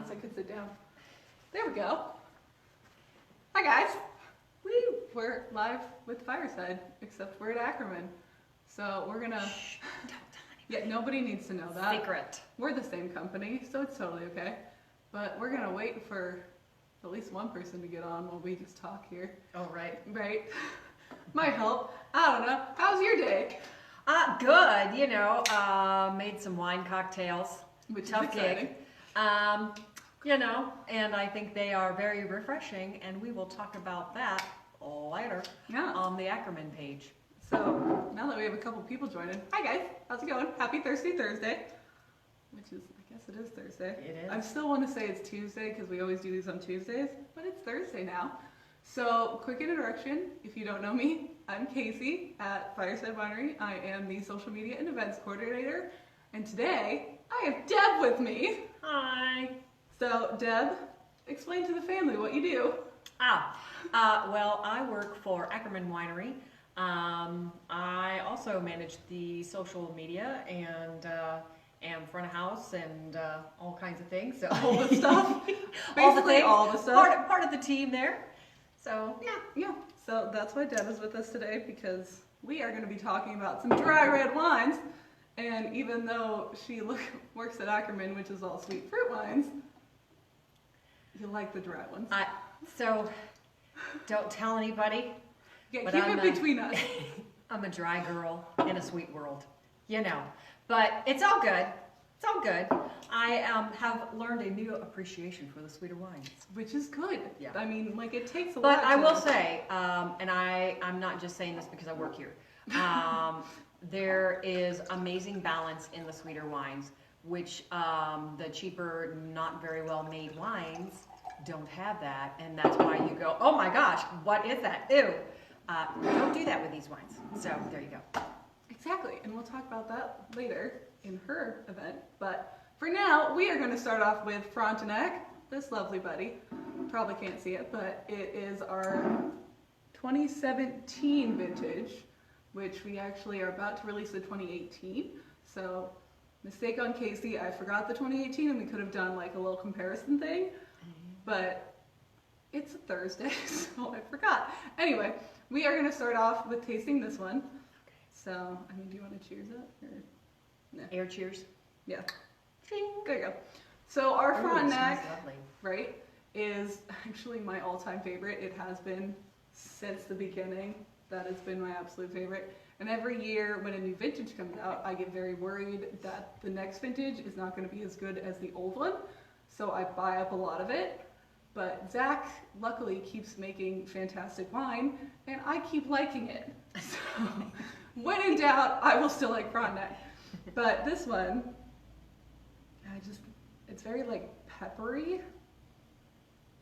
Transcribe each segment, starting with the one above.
once I could sit down. There we go. Hi guys. We're live with Fireside, except we're at Ackerman. So we're gonna... Shh, don't tell Yeah, nobody needs to know that. Secret. We're the same company, so it's totally okay. But we're gonna wait for at least one person to get on while we just talk here. Oh, right. Right? Might help. I don't know. How's your day? Good. You know, made some wine cocktails. Which Tough is exciting. gig. You know, and I think they are very refreshing, and we will talk about that later on the Ackerman page. So, now that we have a couple people joining, hi guys, how's it going? Happy Thursday. Which is, I guess it is Thursday. It is. I still want to say it's Tuesday because we always do these on Tuesdays, but it's Thursday now. So, quick introduction, if you don't know me, I'm Casey at Fireside Winery. I am the social media and events coordinator, and today I have Deb with me. Hi. So, Deb, explain to the family what you do. Well, I work for Ackerman Winery. I also manage the social media and am front of house and all kinds of things. So All the stuff. all the Basically things. all the stuff. Part of the team there. So Yeah. So that's why Deb is with us today, because we are going to be talking about some dry red wines. And even though she works at Ackerman, which is all sweet fruit wines, you like the dry ones. So don't tell anybody. Yeah, but keep I'm it between us. I'm a dry girl in a sweet world, you know. But it's all good. It's all good. I have learned a new appreciation for the sweeter wines. Which is good. Yeah. I mean, like, it takes a lot. But I will say, and I'm not just saying this because I work here, there is amazing balance in the sweeter wines, which the cheaper, not very well made wines don't have that. And that's why you go, oh my gosh, what is that? Ew. Don't do that with these wines. So there you go. Exactly, and we'll talk about that later in her event. But for now, we are going to start off with Frontenac, this lovely buddy. Probably can't see it, but it is our 2017 vintage, which we actually are about to release the 2018. So, mistake on Casey, I forgot the 2018 and we could have done like a little comparison thing, but it's a Thursday, so I forgot. Anyway, we are going to start off with tasting this one. So, I mean, do you want to cheers it? Or... Nah. Air cheers. Yeah. There you go. So our Frontenac, lovely. right, is actually my all-time favorite. It has been since the beginning. That has been my absolute favorite. And every year when a new vintage comes out, I get very worried that the next vintage is not going to be as good as the old one. So I buy up a lot of it. But Zach, luckily, keeps making fantastic wine, and I keep liking it. So when in doubt, I will still like Frontenac. But this one, it's very like peppery,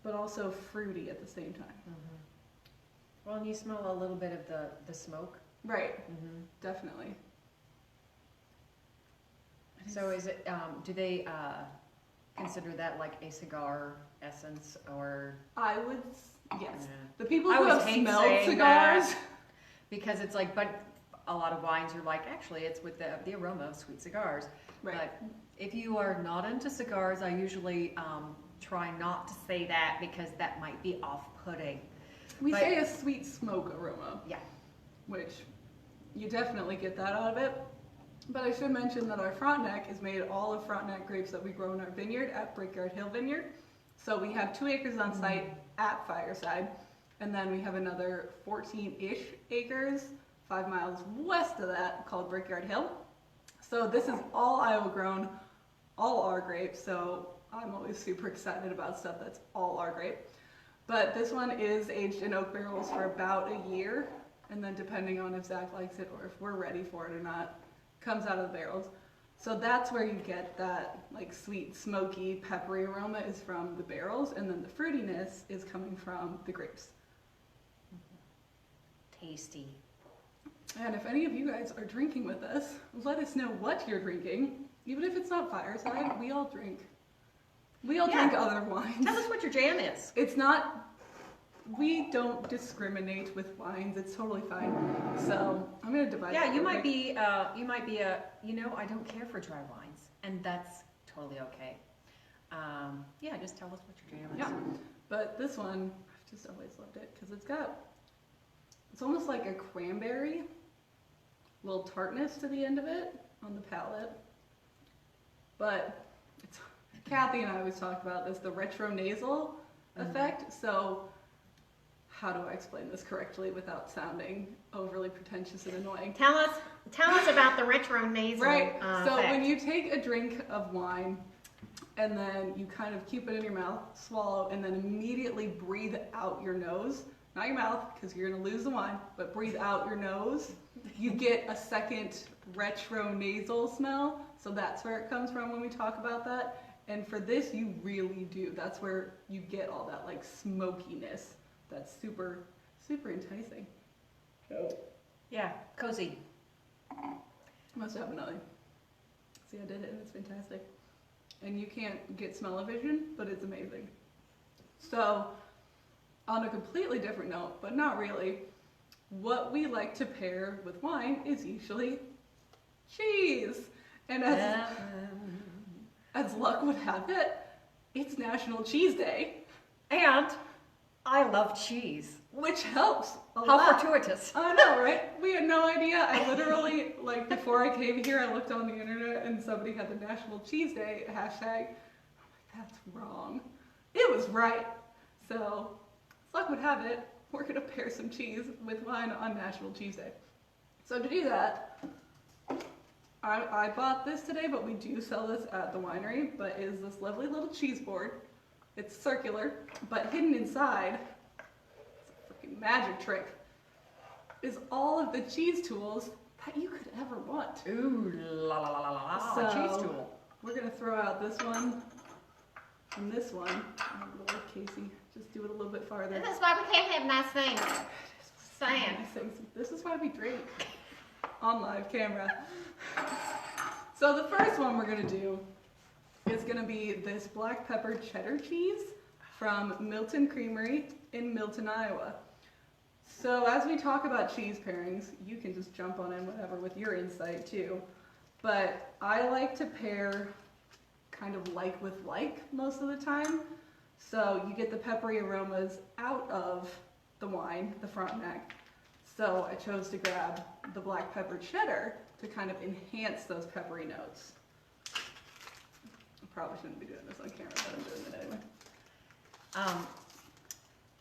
but also fruity at the same time. Mm-hmm. Well, and you smell a little bit of the smoke. Right, Mm-hmm. definitely. So is it, do they consider that like a cigar essence or? I would, yes. Yeah. The people I who always have hate smelled saying cigars. that. Because it's like, but a lot of wines are like, actually it's with the aroma of sweet cigars. Right. But if you are not into cigars, I usually try not to say that because that might be off-putting. We say a sweet smoke aroma. Yeah. Which you definitely get that out of it. But I should mention that our Frontenac is made all of Frontenac grapes that we grow in our vineyard at Brickyard Hill Vineyard. So we have 2 acres on site at Fireside, and then we have another 14-ish acres 5 miles west of that called Brickyard Hill. So this is all Iowa grown, all our grapes, so I'm always super excited about stuff that's all our grape. But this one is aged in oak barrels for about a year, and then depending on if Zach likes it or if we're ready for it or not, comes out of the barrels. So that's where you get that like sweet, smoky, peppery aroma is from the barrels, and then the fruitiness is coming from the grapes. Tasty. And if any of you guys are drinking with us, let us know what you're drinking. Even if it's not Fireside, we all drink. We all drink other wines. Tell us what your jam is. It's not, we don't discriminate with wines. It's totally fine. So I'm going to divide. Yeah, you might be a, you know, I don't care for dry wines, and that's totally okay. Yeah, just tell us what your jam is. Yeah, but this one, I've just always loved it because it's almost like a cranberry, little tartness to the end of it on the palate. But it's, Kathy and I always talk about this, the retro-nasal effect. So how do I explain this correctly without sounding overly pretentious and annoying? Tell us about the retro nasal. Right. So effect. when you take a drink of wine and then you kind of keep it in your mouth, swallow, and then immediately breathe out your nose, not your mouth because you're going to lose the wine, but breathe out your nose, you get a second retro nasal smell. So that's where it comes from when we talk about that. And for this, you really do. That's where you get all that like smokiness. That's super, super enticing. Yeah, cozy. Must have another. See, I did it and it's fantastic. And you can't get smell-o-vision, but it's amazing. So, on a completely different note, but not really, what we like to pair with wine is usually cheese. And as luck would have it, it's National Cheese Day. And I love cheese. Which helps a How lot. fortuitous. I know, right? We had no idea. I literally, like, before I came here, I looked on the internet and somebody had the National Cheese Day hashtag. I'm like, that's wrong. It was right. So, as luck would have it, we're going to pair some cheese with wine on National Cheese Day. So to do that, I bought this today, but we do sell this at the winery, but it is this lovely little cheese board. It's circular, but hidden inside, it's a freaking magic trick, is all of the cheese tools that you could ever want. Ooh, la la la la la. So, Cheese tool. We're gonna throw out this one and this one. Oh Lord, Casey, just do it a little bit farther. This is why we can't have nice things. Saying. Nice things. This is why we drink on live camera. So the first one we're gonna do is gonna be this black pepper cheddar cheese from Milton Creamery in Milton, Iowa. So as we talk about cheese pairings, you can just jump on in whatever with your insight too. But I like to pair kind of like with like most of the time. So you get the peppery aromas out of the wine, the Frontenac. So I chose to grab the black pepper cheddar to kind of enhance those peppery notes. I probably shouldn't be doing this on camera, but I'm doing it anyway.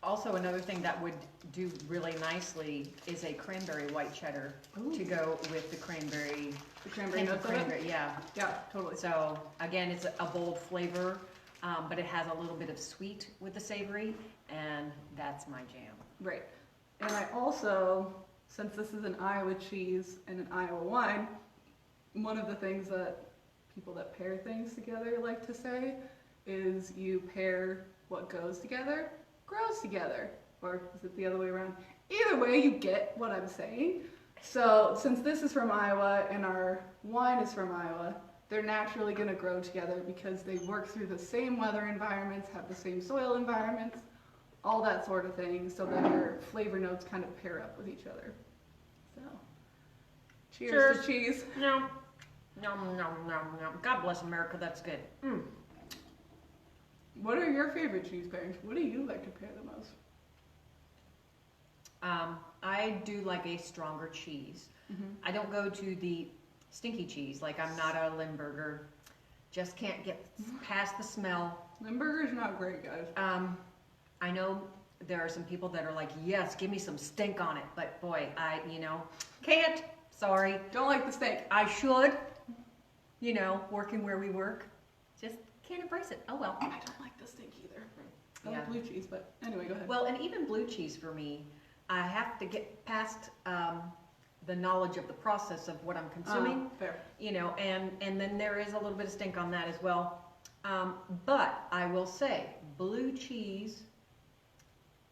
Also, another thing that would do really nicely is a cranberry white cheddar to go with the cranberry. The cranberry hint of notes of it? cranberry, yeah. Yeah, totally. So again, it's a bold flavor, but it has a little bit of sweet with the savory, and that's my jam. Right. And I also, since this is an Iowa cheese and an Iowa wine, one of the things that people that pair things together like to say is you pair what goes together, grows together. Or is it the other way around? Either way, you get what I'm saying. So since this is from Iowa and our wine is from Iowa, they're naturally going to grow together because they work through the same weather environments, have the same soil environments, all that sort of thing, so that your flavor notes kind of pair up with each other. So, cheers to cheese. No. No, no, no, no. God bless America, that's good. Mm. What are your favorite cheese pairings? What do you like to pair the most? I do like a stronger cheese. Mm-hmm. I don't go to the stinky cheese, like I'm not a Limburger. Just can't get past the smell. Limburger's not great, guys. I know there are some people that are like, yes, give me some stink on it. But boy, I can't. Sorry. Don't like the steak. I should, working where we work. Just can't embrace it. Oh well. I don't like the steak either. I Yeah. like blue cheese, but anyway, go ahead. Well, and even blue cheese for me, I have to get past the knowledge of the process of what I'm consuming. Fair. And then there is a little bit of stink on that as well. But I will say, blue cheese,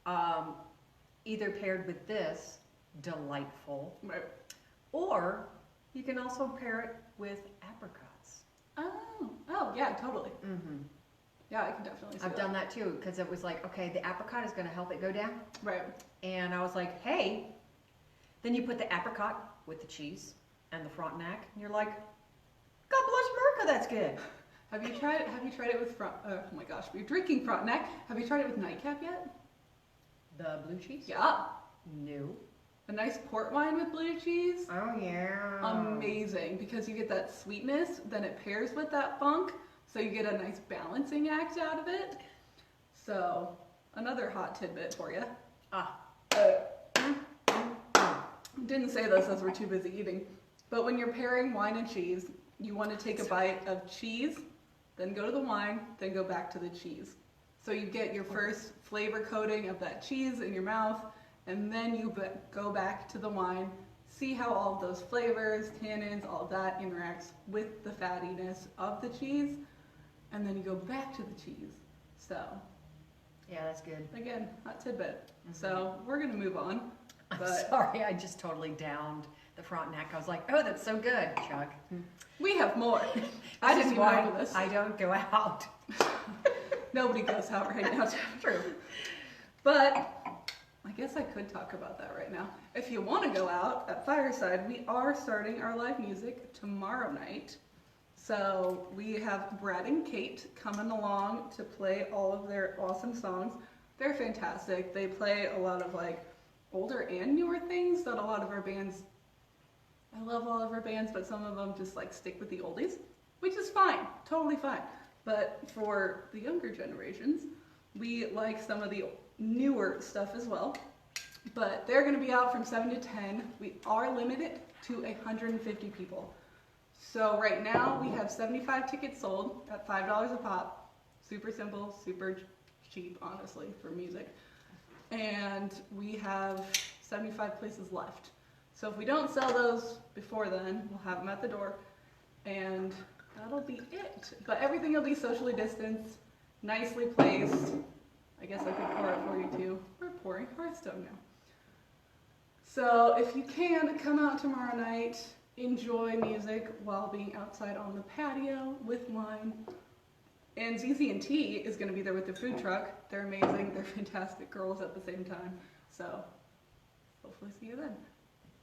either paired with this, delightful, Right. or you can also pair it with apricots. Oh, yeah, totally. Mm-hmm. Yeah, I can definitely see I've done that too, because it was like, okay, the apricot is going to help it go down. Right. And I was like, hey, then you put the apricot with the cheese and the Frontenac, and you're like, God bless America, that's good. Have you tried it with oh my gosh, you're drinking Frontenac. Have you tried it with nightcap yet? The blue cheese? Yeah. No. A nice port wine with blue cheese. Oh yeah. Amazing, because you get that sweetness, then it pairs with that funk, so you get a nice balancing act out of it. So, another hot tidbit for you. Didn't say this as we're too busy eating, but when you're pairing wine and cheese, you want to take a bite of cheese, then go to the wine, then go back to the cheese. So you get your first flavor coating of that cheese in your mouth, and then you go back to the wine, see how all of those flavors, tannins, all of that interacts with the fattiness of the cheese, and then you go back to the cheese. So, Yeah, that's good. again, hot tidbit. So we're gonna move on. I'm But sorry, I just totally downed the Frontenac. I was like, oh, that's so good, Chuck. we have more. I didn't even order this. I don't go out. Nobody goes out right now. True. But I guess I could talk about that right now. If you want to go out at Fireside, we are starting our live music tomorrow night. So we have Brad and Kate coming along to play all of their awesome songs. They're fantastic. They play a lot of like older and newer things that a lot of our bands, I love all of our bands, but some of them just like stick with the oldies, which is fine, totally fine. But for the younger generations, we like some of the newer stuff as well. But they're going to be out from 7 to 10. We are limited to 150 people. So right now we have 75 tickets sold at $5 a pop. Super simple, super cheap, honestly, for music. And we have 75 places left. So if we don't sell those before then, we'll have them at the door. And that'll be it. But everything will be socially distanced, nicely placed. I guess I could pour it for you too. We're pouring Hearthstone now. So if you can, come out tomorrow night, enjoy music while being outside on the patio with wine. And ZZ&T is going to be there with the food truck. They're amazing. They're fantastic girls at the same time. So hopefully see you then.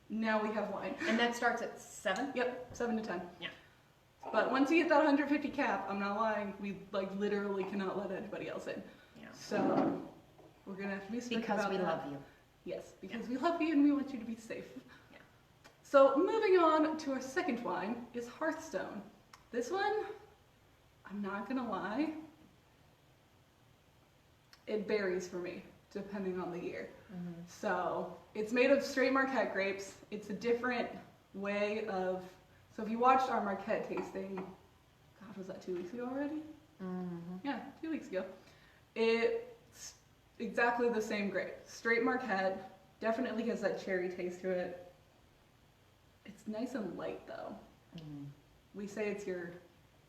Now we have wine. And that starts at 7? Yep, 7 to 10. Yeah. But once you get that 150 cap, I'm not lying, we like literally cannot let anybody else in. Yeah. So we're going to have to be strict Because about we that. love you. Yes, because we love you and we want you to be safe. Yeah. So moving on to our second wine is Hearthstone. This one, I'm not gonna lie, it varies for me depending on the year. Mm-hmm. So it's made of straight Marquette grapes. It's a different way of, so if you watched our Marquette tasting, God, was that 2 weeks ago already? Mm-hmm. Yeah, 2 weeks ago. It's exactly the same grape. Straight Marquette, definitely has that cherry taste to it. It's nice and light though. Mm-hmm. We say it's your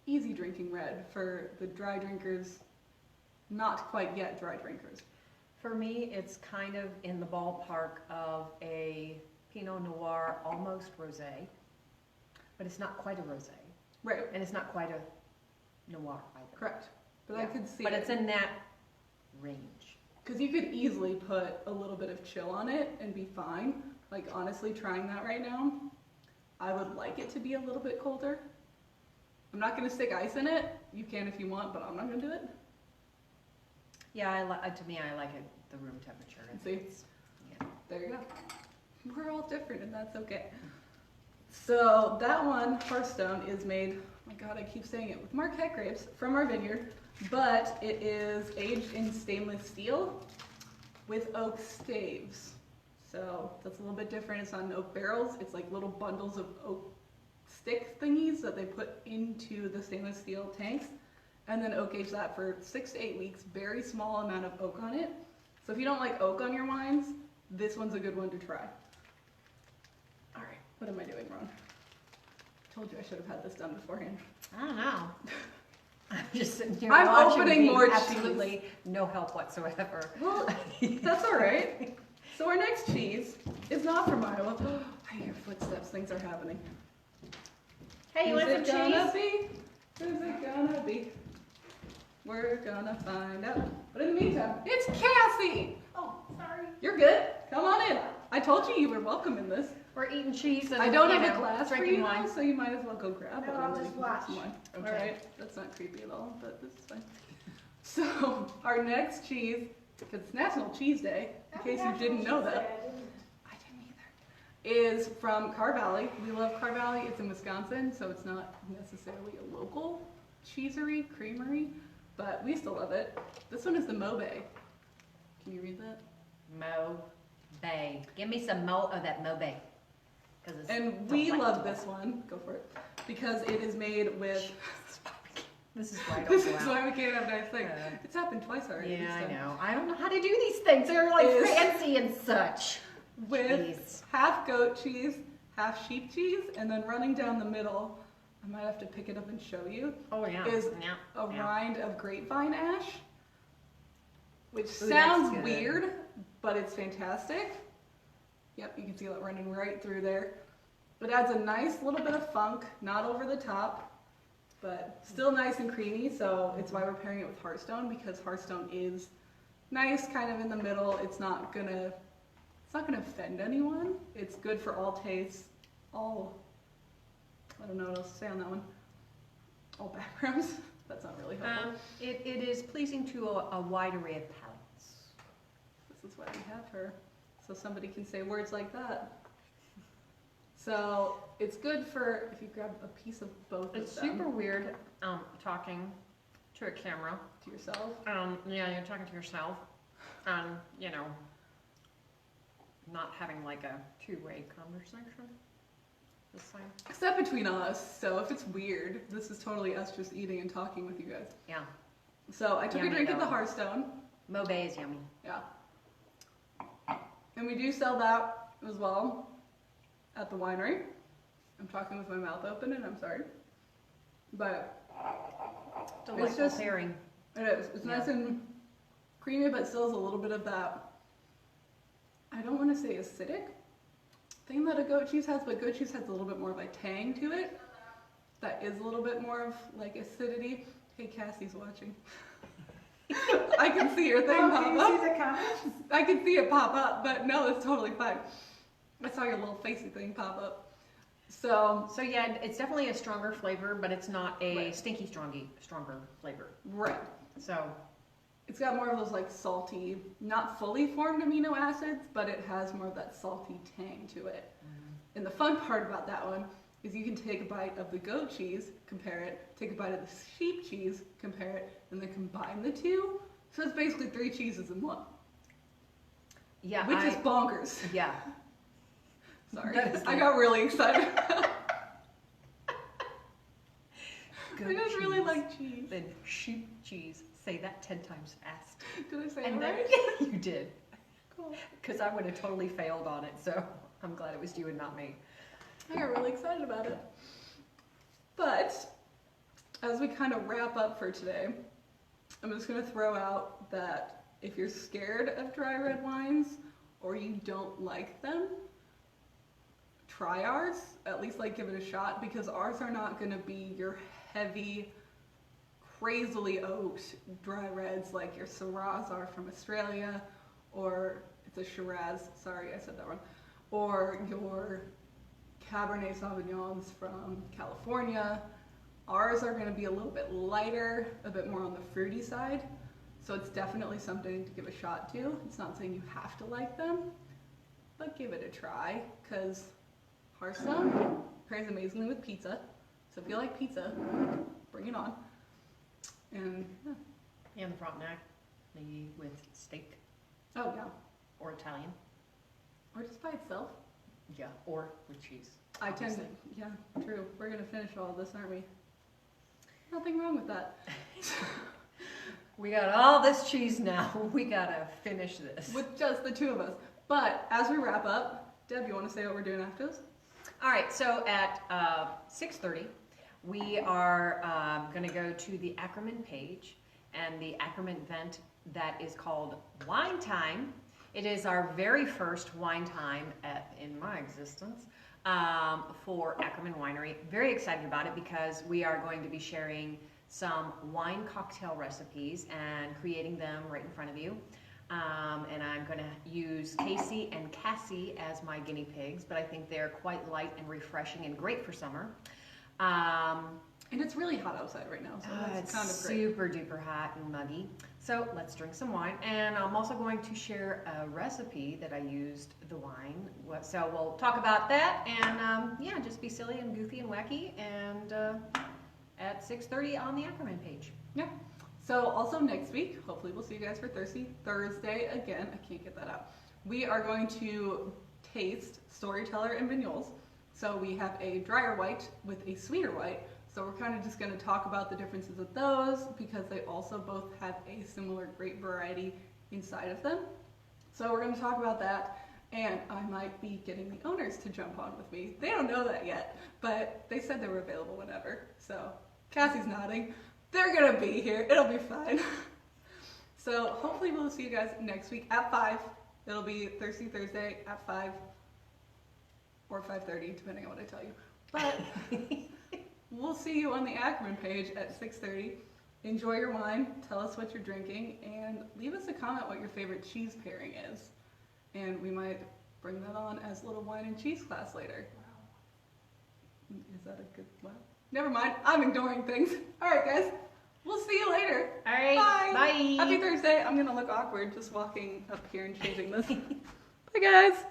easy drinking red for the dry drinkers, not quite yet dry drinkers. For me, it's kind of in the ballpark of a Pinot Noir, almost rosé, but it's not quite a rosé, Right, and it's not quite a Noir either. correct. But I Yeah. could see But it. it's in that range. Because you could easily put a little bit of chill on it and be fine. Like honestly, trying that right now, I would like it to be a little bit colder. I'm not going to stick ice in it. You can if you want, but I'm not going to do it. Yeah, to me, I like it the room temperature. See? It's- yeah. There you go. We're all different and that's okay. So that one, Hearthstone, is made, oh my God, I keep saying it, with Marquette grapes from our vineyard, but it is aged in stainless steel with oak staves. So that's a little bit different. It's not in oak barrels. It's like little bundles of oak stick thingies that they put into the stainless steel tanks. And then oak age that for 6 to 8 weeks. Very small amount of oak on it. So if you don't like oak on your wines, this one's a good one to try. All right, what am I doing wrong? Told you I should have had this done beforehand. I don't know. I'm just sitting here I'm watching opening being more cheese. absolutely no help whatsoever. Well, that's all right. So our next cheese is not from Iowa. I hear footsteps. Things are happening. Hey, you want some Who's it gonna cheese? be? Who's it gonna be? We're gonna find out. But in the meantime, it's Cassie. Oh, sorry. You're good. Come on in. I told you you were welcome in this. We're eating cheese and I don't you have a know, glass for drinking you wine. now, so you might as well go grab No, one. I'll and just we can have watch. some wine. Okay. Alright, that's not creepy at all, but this is fine. So, our next cheese, because it's National Cheese Day, in case you didn't know that. I didn't either. Is from Car Valley. We love Car Valley. It's in Wisconsin, so it's not necessarily a local cheesery, creamery, but we still love it. This one is the Mobe. Can you read that? Mobe. Give me some mo of that Mobe. It's And we delightful. love this one. Go for it. Because it is made with. This is why I This don't is go out. why we can't have nice things. It's happened twice already. Yeah, this I time. know. I don't know how to do these things. They're like Is- fancy and such. With Jeez. half goat cheese, half sheep cheese, and then running down the middle, I might have to pick it up and show you, Oh yeah. is yeah. a yeah. rind of grapevine ash, which Ooh, sounds that's good. weird, but it's fantastic. Yep, you can see that running right through there. It adds a nice little bit of funk, not over the top, but still nice and creamy, so it's why we're pairing it with Hearthstone, because Hearthstone is nice, kind of in the middle. It's not gonna offend anyone. It's good for all tastes, all, I don't know what else to say on that one. All backgrounds. That's not really helpful. It is pleasing to a wide array of palates. This is why we have her, so somebody can say words like that. So it's good for if you grab a piece of both It's of them super weird talking to a camera. to yourself. Yeah, you're talking to yourself. You know, not having like a two-way conversation. This time. Except between us, so if it's weird, this is totally us just eating and talking with you guys. Yeah. So I took Yummy a drink of the though. Hearthstone. Mobe is yummy. Yeah. And we do sell that as well at the winery. I'm talking with my mouth open and I'm sorry. But Delightful just- pairing. it is. It's nice and creamy, but still has a little bit of that, I don't want to say acidic thing that a goat cheese has, but goat cheese has a little bit more of a tang to it. That is a little bit more of like acidity. Hey, Cassie's watching. I can see your thing pop Can you up. see the comments? I can see it pop up, but no, it's totally fine. I saw your little facey thing pop up. So, So yeah, it's definitely a stronger flavor, but it's not a Right. stronger flavor. right. So It's got more of those like salty, not fully formed amino acids, but it has more of that salty tang to it. And the fun part about that one is you can take a bite of the goat cheese, compare it, take a bite of the sheep cheese, compare it, and then combine the two. So it's basically 3 cheeses in one, yeah, which is bonkers. yeah. Sorry, That is I got really excited. Goat I just really cheese. like cheese. Then sheep cheese. Say that 10 times fast. Did I say And it then right? you did, Cool. because I would have totally failed on it. So I'm glad it was you and not me. I got really excited about it. But as we kind of wrap up for today, I'm just going to throw out that if you're scared of dry red wines or you don't like them, try ours. At least like give it a shot, because ours are not going to be your heavy, crazily oaked dry reds like your Syrahs are from Australia, or it's a Shiraz, sorry I said that wrong, or your Cabernet Sauvignons from California. Ours are going to be a little bit lighter, a bit more on the fruity side. So it's definitely something to give a shot to. It's not saying you have to like them, but give it a try, because Hearthstone pairs amazingly with pizza. So if you like pizza, bring it on. And yeah. And the Frontenac, maybe with steak Oh yeah, or Italian. or just by itself. Yeah, or with cheese. I tend to, obviously. yeah, true. We're gonna finish all of this, aren't we? Nothing wrong with that. We got all this cheese now. We gotta finish this. With just the two of us. But as we wrap up, Deb, you want to say what we're doing after this? All right, so at 6:30, we are going to go to the Ackerman page and the Ackerman event that is called Wine Time. It is our very first wine time in my existence for Ackerman Winery. Very excited about it because we are going to be sharing some wine cocktail recipes and creating them right in front of you. And I'm going to use Casey and Cassie as my guinea pigs, but I think they're quite light and refreshing and great for summer. And it's really hot outside right now, so that's It's kind of great. super duper hot and muggy. So let's drink some wine. And I'm also going to share a recipe that I used the wine. So we'll talk about that and yeah, just be silly and goofy and wacky and at 6:30 on the Ackerman page. Yeah. So also next week, hopefully we'll see you guys for Thursday again. I can't get that out. We are going to taste Storyteller and Vignoles. So we have a drier white with a sweeter white. So we're kind of just going to talk about the differences of those because they also both have a similar grape variety inside of them. So we're going to talk about that, and I might be getting the owners to jump on with me. They don't know that yet, but they said they were available whenever. So Cassie's nodding. They're going to be here. It'll be fine. So hopefully we'll see you guys next week at 5. It'll be Thursday at 5 or 5:30, depending on what I tell you. But we'll see you on the Ackerman page at 6:30. Enjoy your wine, tell us what you're drinking, and leave us a comment what your favorite cheese pairing is. And we might bring that on as a little wine and cheese class later. Wow. Is that a good, wow. Never mind, I'm ignoring things. All right, guys, we'll see you later. All right, Bye. bye. Happy Thursday. I'm going to look awkward just walking up here and changing this. Bye, guys.